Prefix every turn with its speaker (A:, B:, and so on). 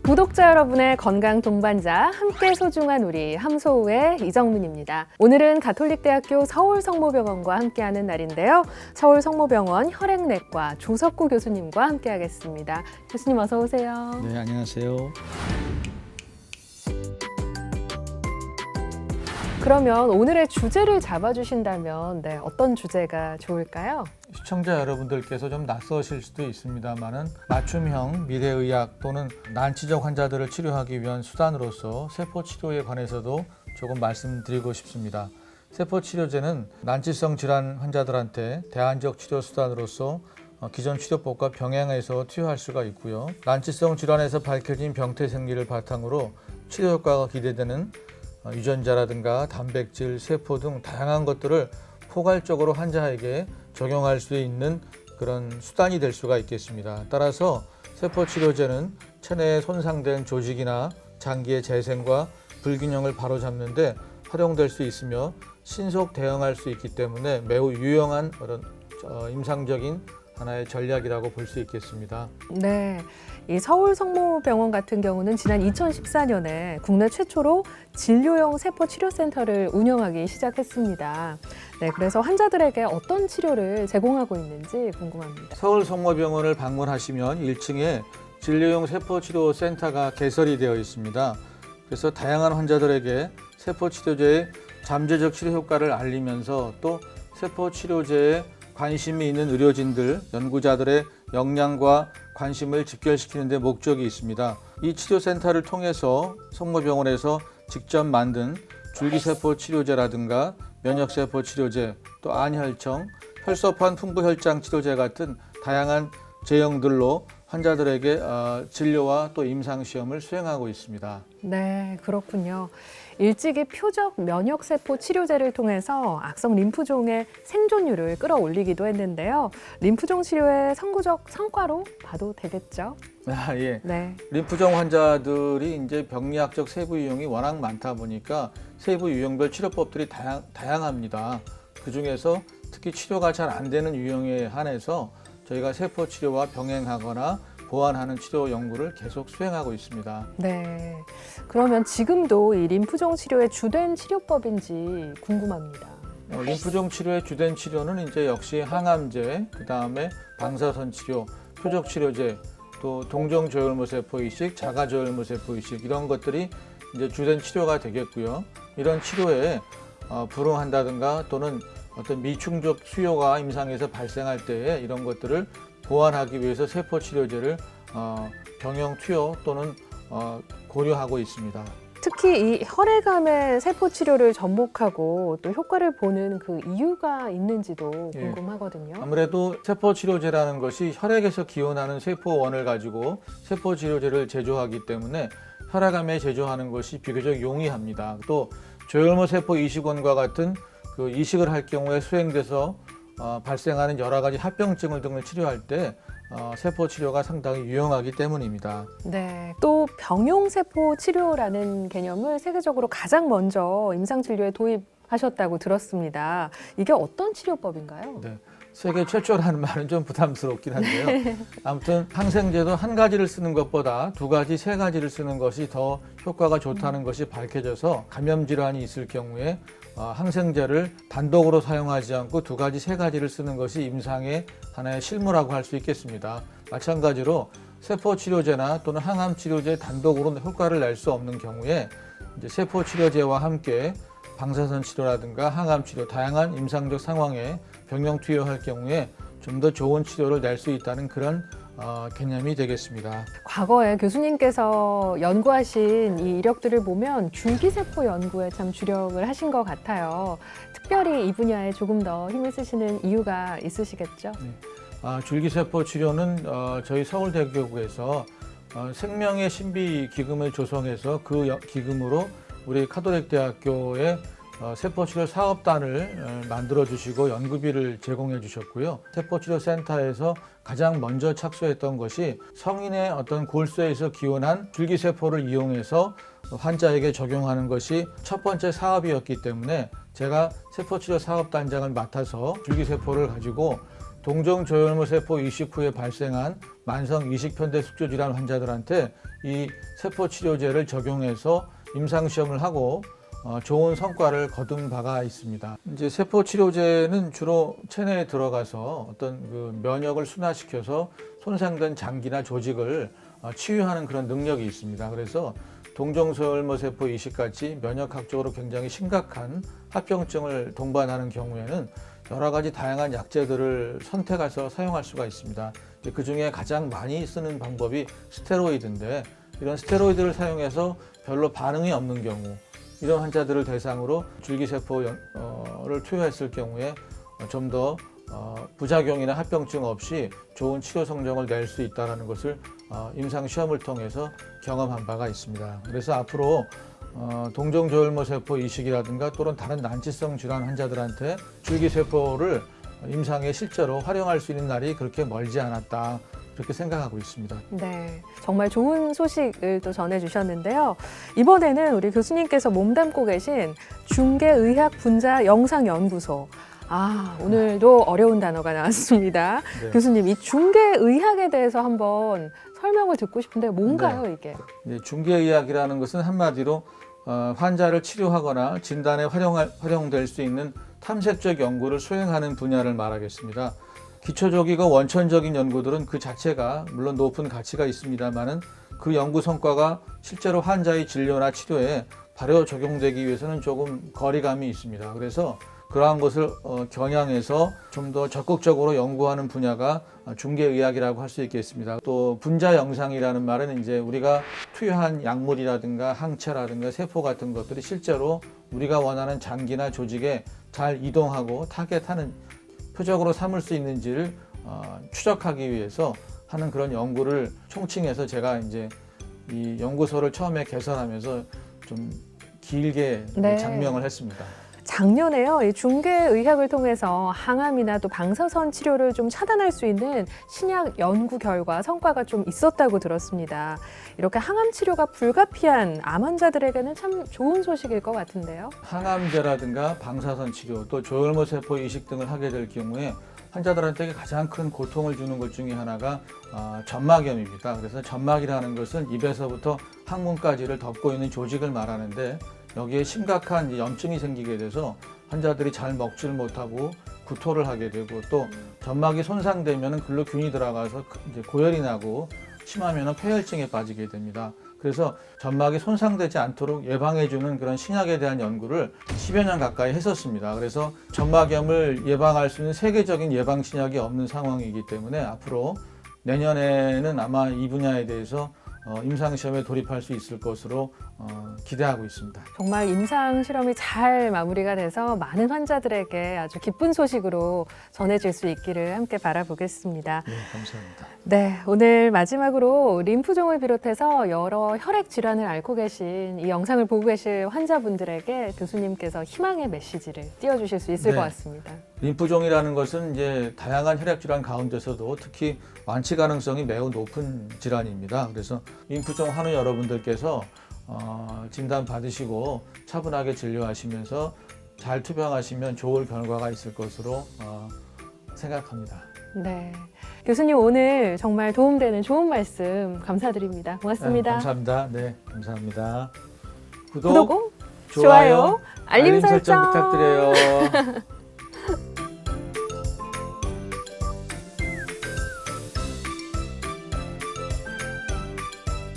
A: 구독자 여러분의 건강 동반자, 함께 소중한 우리 함소우의 이정문입니다. 오늘은 가톨릭대학교 서울성모병원과 함께하는 날인데요. 서울성모병원 혈액내과 조석구 교수님과 함께하겠습니다. 교수님 어서 오세요.
B: 네, 안녕하세요.
A: 그러면 오늘의 주제를 잡아주신다면 어떤 주제가 좋을까요?
B: 시청자 여러분들께서 좀 낯서실 수도 있습니다만은 맞춤형 미래의학 또는 난치적 환자들을 치료하기 위한 수단으로서 세포치료에 관해서도 조금 말씀드리고 싶습니다. 세포치료제는 난치성 질환 환자들한테 대안적 치료 수단으로서 기존 치료법과 병행해서 투여할 수가 있고요. 난치성 질환에서 밝혀진 병태 생리를 바탕으로 치료 효과가 기대되는 유전자라든가 단백질, 세포 등 다양한 것들을 포괄적으로 환자에게 적용할 수 있는 그런 수단이 될 수가 있겠습니다. 따라서 세포치료제는 체내에 손상된 조직이나 장기의 재생과 불균형을 바로잡는 데 활용될 수 있으며 신속 대응할 수 있기 때문에 매우 유용한 그런 임상적인 하나의 전략이라고 볼 수 있겠습니다.
A: 네, 이 서울성모병원 같은 경우는 지난 2014년에 국내 최초로 진료용 세포치료센터를 운영하기 시작했습니다. 네, 그래서 환자들에게 어떤 치료를 제공하고 있는지 궁금합니다.
B: 서울성모병원을 방문하시면 1층에 진료용 세포치료센터가 개설이 되어 있습니다. 그래서 다양한 환자들에게 세포치료제의 잠재적 치료 효과를 알리면서 또 세포치료제에 관심이 있는 의료진들, 연구자들의 역량과 관심을 집결시키는 데 목적이 있습니다. 이 치료센터를 통해서 성모병원에서 직접 만든 줄기세포 치료제라든가 면역세포 치료제, 또 안혈청, 혈소판 풍부혈장 치료제 같은 다양한 제형들로 환자들에게 진료와 또 임상시험을 수행하고 있습니다.
A: 네, 그렇군요. 일찍이 표적 면역세포 치료제를 통해서 악성 림프종의 생존율을 끌어올리기도 했는데요. 림프종 치료의 선구적 성과로 봐도 되겠죠?
B: 예.
A: 네.
B: 림프종 환자들이 이제 병리학적 세부 유형이 워낙 많다 보니까 세부 유형별 치료법들이 다양합니다. 그 중에서 특히 치료가 잘 안 되는 유형에 한해서 저희가 세포 치료와 병행하거나 보완하는 치료 연구를 계속 수행하고 있습니다.
A: 네. 그러면 지금도 이 림프종 치료의 주된 치료법인지 궁금합니다.
B: 림프종 치료의 주된 치료는 이제 역시 항암제, 그 다음에 방사선 치료, 표적 치료제, 또 동정조혈모세포 이식, 자가조혈모세포 이식 이런 것들이 이제 주된 치료가 되겠고요. 이런 치료에 불응한다든가 또는 어떤 미충족 수요가 임상에서 발생할 때에 이런 것들을 보완하기 위해서 세포치료제를 병용 투여 또는 고려하고 있습니다.
A: 특히 이 혈액암의 세포 치료를 접목하고 또 효과를 보는 그 이유가 있는지도 궁금하거든요.
B: 아무래도 세포치료제라는 것이 혈액에서 기원하는 세포원을 가지고 세포치료제를 제조하기 때문에 혈액암에 제조하는 것이 비교적 용이합니다. 또 조혈모세포 이식원과 같은 그 이식을 할 경우에 수행돼서 발생하는 여러 가지 합병증을 등을 치료할 때 세포 치료가 상당히 유용하기 때문입니다.
A: 네, 또 병용세포 치료라는 개념을 세계적으로 가장 먼저 임상진료에 도입하셨다고 들었습니다. 이게 어떤 치료법인가요?
B: 네, 세계 최초라는 말은 좀 부담스럽긴 한데요. 아무튼 항생제도 한 가지를 쓰는 것보다 두 가지, 세 가지를 쓰는 것이 더 효과가 좋다는 것이 밝혀져서 감염 질환이 있을 경우에 항생제를 단독으로 사용하지 않고 두 가지, 세 가지를 쓰는 것이 임상의 하나의 실무라고 할 수 있겠습니다. 마찬가지로 세포치료제나 또는 항암치료제 단독으로 효과를 낼 수 없는 경우에 이제 세포치료제와 함께 방사선 치료라든가 항암치료, 다양한 임상적 상황에 병용 투여할 경우에 좀 더 좋은 치료를 낼 수 있다는 그런 개념이 되겠습니다.
A: 과거에 교수님께서 연구하신 이 이력들을 보면 줄기세포 연구에 참 주력을 하신 것 같아요. 특별히 이 분야에 조금 더 힘을 쓰시는 이유가 있으시겠죠?
B: 네. 줄기세포 치료는 저희 서울대교구에서 생명의 신비 기금을 조성해서 그 기금으로 우리 카톨릭대학교의 세포치료 사업단을 만들어 주시고 연구비를 제공해 주셨고요. 세포치료센터에서 가장 먼저 착수했던 것이 성인의 어떤 골수에서 기원한 줄기세포를 이용해서 환자에게 적용하는 것이 첫 번째 사업이었기 때문에 제가 세포치료 사업단장을 맡아서 줄기세포를 가지고 동정조혈모 세포 이식 후에 발생한 만성 이식편대 숙조질환 환자들한테 이 세포 치료제를 적용해서 임상 시험을 하고 좋은 성과를 거둔 바가 있습니다. 이제 세포 치료제는 주로 체내에 들어가서 어떤 그 면역을 순화시켜서 손상된 장기나 조직을 치유하는 그런 능력이 있습니다. 그래서 동정조혈모 세포 이식같이 면역학적으로 굉장히 심각한 합병증을 동반하는 경우에는 여러 가지 다양한 약제들을 선택해서 사용할 수가 있습니다. 그 중에 가장 많이 쓰는 방법이 스테로이드인데, 이런 스테로이드를 사용해서 별로 반응이 없는 경우, 이런 환자들을 대상으로 줄기세포를 투여했을 경우에 좀 더 부작용이나 합병증 없이 좋은 치료 성적을 낼 수 있다는 것을 임상 시험을 통해서 경험한 바가 있습니다. 그래서 앞으로 동정조혈모 세포 이식이라든가 또는 다른 난치성 질환 환자들한테 줄기세포를 임상에 실제로 활용할 수 있는 날이 그렇게 멀지 않았다, 그렇게 생각하고 있습니다.
A: 네, 정말 좋은 소식을 또 전해주셨는데요. 이번에는 우리 교수님께서 몸담고 계신 중계의학분자 영상연구소. 오늘도 어려운 단어가 나왔습니다.
B: 네.
A: 교수님, 이 중계의학에 대해서 한번 설명을 듣고 싶은데 뭔가요, 이게?
B: 중계의학이라는 것은 한마디로 환자를 치료하거나 진단에 활용될 수 있는 탐색적 연구를 수행하는 분야를 말하겠습니다. 기초적이고 원천적인 연구들은 그 자체가 물론 높은 가치가 있습니다만은 그 연구 성과가 실제로 환자의 진료나 치료에 바로 적용되기 위해서는 조금 거리감이 있습니다. 그래서 그러한 것을 겨냥해서 좀 더 적극적으로 연구하는 분야가 중계의학이라고 할 수 있겠습니다. 또 분자 영상이라는 말은 이제 우리가 투여한 약물이라든가 항체라든가 세포 같은 것들이 실제로 우리가 원하는 장기나 조직에 잘 이동하고 타겟하는 표적으로 삼을 수 있는지를 추적하기 위해서 하는 그런 연구를 총칭해서 제가 이제 이 연구소를 처음에 개설하면서 좀 길게
A: 네.
B: 장명을 했습니다.
A: 작년에요, 이 중계의학을 통해서 항암이나 또 방사선 치료를 좀 차단할 수 있는 신약 연구 결과 성과가 좀 있었다고 들었습니다. 이렇게 항암 치료가 불가피한 암 환자들에게는 참 좋은 소식일 것 같은데요.
B: 항암제라든가 방사선 치료, 또 조혈모 세포 이식 등을 하게 될 경우에 환자들한테 가장 큰 고통을 주는 것 중에 하나가 점막염입니다. 그래서 점막이라는 것은 입에서부터 항문까지를 덮고 있는 조직을 말하는데, 여기에 심각한 염증이 생기게 돼서 환자들이 잘 먹지를 못하고 구토를 하게 되고, 또 점막이 손상되면 글로 균이 들어가서 이제 고열이 나고 심하면 폐혈증에 빠지게 됩니다. 그래서 점막이 손상되지 않도록 예방해주는 그런 신약에 대한 연구를 10여 년 가까이 했었습니다. 그래서 점막염을 예방할 수 있는 세계적인 예방 신약이 없는 상황이기 때문에 앞으로 내년에는 아마 이 분야에 대해서 임상시험에 돌입할 수 있을 것으로 기대하고 있습니다.
A: 정말 임상 실험이 잘 마무리가 돼서 많은 환자들에게 아주 기쁜 소식으로 전해질 수 있기를 함께 바라보겠습니다.
B: 네, 감사합니다.
A: 네, 오늘 마지막으로 림프종을 비롯해서 여러 혈액 질환을 앓고 계신 이 영상을 보고 계실 환자분들에게 교수님께서 희망의 메시지를 띄워주실 수 있을
B: 네.
A: 것 같습니다.
B: 림프종이라는 것은 이제 다양한 혈액 질환 가운데서도 특히 완치 가능성이 매우 높은 질환입니다. 그래서 림프종 환우 여러분들께서 진단 받으시고 차분하게 진료하시면서 잘 투병하시면 좋을 결과가 있을 것으로 생각합니다.
A: 네, 교수님 오늘 정말 도움되는 좋은 말씀 감사드립니다. 고맙습니다.
B: 감사합니다. 네, 감사합니다.
A: 구독, 좋아요, 알림 설정
B: 부탁드려요.